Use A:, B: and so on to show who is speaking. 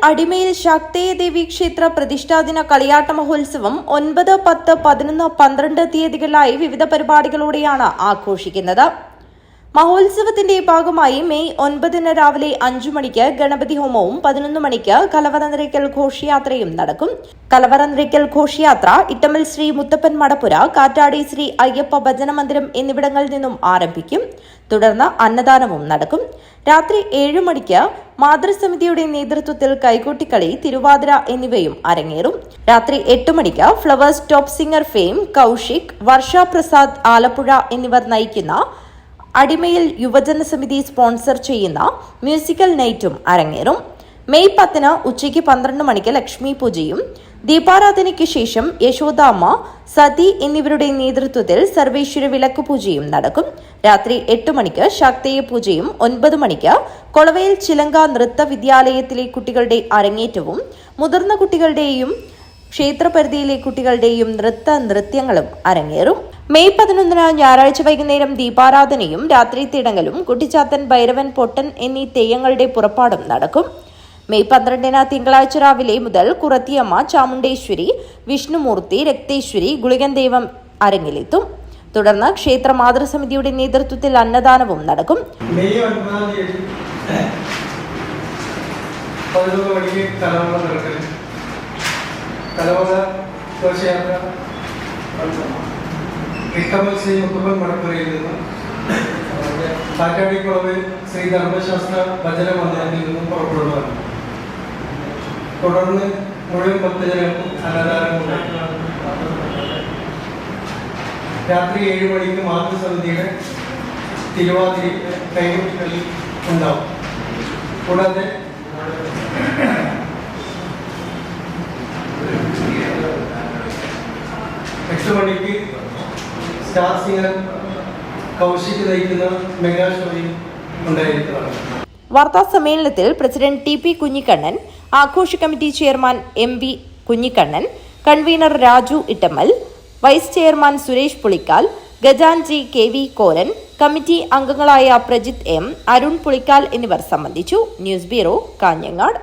A: അടിമയിൽ ശാക്തേയ ദേവി ക്ഷേത്ര പ്രതിഷ്ഠാദിന കളിയാട്ട മഹോത്സവം 9, 10, 11, 12 തീയതികളിലായി വിവിധ പരിപാടികളോടെയാണ് ആഘോഷിക്കുന്നത്. മഹോത്സവത്തിന്റെ ഭാഗമായി മെയ് 9 രാവിലെ 5 മണിക്ക് ഗണപതി ഹോമവും 11 മണിക്ക് കലവറ നിറയ്ക്കൽ ഘോഷയാത്രയും നടക്കും. കലവറ നിറയ്ക്കൽ ഘോഷയാത്ര ഇട്ടമൽ ശ്രീ മുത്തപ്പൻ മടപ്പുര, കാറ്റാടി ശ്രീ അയ്യപ്പ ഭജന മന്ദിരം എന്നിവിടങ്ങളിൽ നിന്നും ആരംഭിക്കും. തുടർന്ന് അന്നദാനവും നടക്കും. രാത്രി 7 മണിക്ക് മാതൃസമിതിയുടെ നേതൃത്വത്തിൽ കൈകൊട്ടിക്കളി, തിരുവാതിര എന്നിവയും അരങ്ങേറും. രാത്രി 8 മണിക്ക് Flowers top singer fame, Kaushik, Varsha Prasad Alappuzha എന്നിവർ നയിക്കുന്ന അടിമയിൽ യുവജന സമിതി സ്പോൺസർ ചെയ്യുന്ന മ്യൂസിക്കൽ നൈറ്റും അരങ്ങേറും. മെയ് 10 ഉച്ചയ്ക്ക് 12 മണിക്ക് ലക്ഷ്മി പൂജയും ദീപാരാധനയ്ക്ക് ശേഷം യശോദാമ്മ, സതി എന്നിവരുടെ നേതൃത്വത്തിൽ സർവേശ്വര വിളക്കുപൂജയും നടക്കും. രാത്രി 8 മണിക്ക് ശാക്തേയ പൂജയും 9 മണിക്ക് കൊളവയിൽ ചിലങ്ക നൃത്ത വിദ്യാലയത്തിലെ കുട്ടികളുടെ അരങ്ങേറ്റവും മുതിർന്ന കുട്ടികളുടെയും ക്ഷേത്രപരിധിയിലെ കുട്ടികളുടെയും നൃത്യങ്ങളും അരങ്ങേറും. മെയ് 11 ഞായറാഴ്ച വൈകുന്നേരം ദീപാരാധനയും രാത്രി തിടങ്ങലും, കുട്ടിച്ചാത്തൻ, ഭൈരവൻ, പൊട്ടൻ എന്നീ തെയ്യങ്ങളുടെ പുറപ്പാടും നടക്കും. മെയ് 12 തിങ്കളാഴ്ച രാവിലെ മുതൽ കുറത്തിയമ്മ, ചാമുണ്ടേശ്വരി, വിഷ്ണുമൂർത്തി, രക്തേശ്വരി, ഗുളികൻ ദൈവം അരങ്ങിലെത്തും. തുടർന്ന് ക്ഷേത്ര മാതൃസമിതിയുടെ നേതൃത്വത്തിൽ അന്നദാനവും നടക്കും.
B: മെയ് 9 തീയതി 11 മണിക്ക് കലവറ ഘോഷയാത്ര ഇട്ടമൽ ശ്രീ മുത്തപ്പൻ മടപ്പുരയിൽ നിന്ന് കാറ്റാടിക്കുളവ് ശ്രീ ധർമ്മശാസ്ത്ര ഭജന മന്ദിരത്തിൽ നിന്നും പുറപ്പെടുന്നതാണ്. തുടർന്ന് മുഴുവൻ ഭക്തജനങ്ങൾക്കും അന്നദാനം. രാത്രി 7 മണിക്ക് മാതൃസമിതിയുടെ തിരുവാതിര കൈകൊട്ടിക്കളി ഉണ്ടാവും. കൂടാതെ 8 മണിക്ക് സ്റ്റാർ സിംഗർ കൗശിക് നയിക്കുന്ന മെഗാ ഷോയും ഉണ്ടായിരിക്കുന്നതാണ്.
A: വാർത്താ സമ്മേളനത്തിൽ പ്രസിഡന്റ് ടി പി കുഞ്ഞിക്കണ്ണൻ, ആഘോഷ committee chairman M V Kunhikannan, convener Raju Ittamal, vice chairman Suresh Pulikkal, ഗജാൻജി കെ വി കോരൻ, കമ്മിറ്റി അംഗങ്ങളായ പ്രജിത് എം, അരുൺ പുളിക്കാൽ എന്നിവർ സംബന്ധിച്ചു. News bureau, Kanhangad.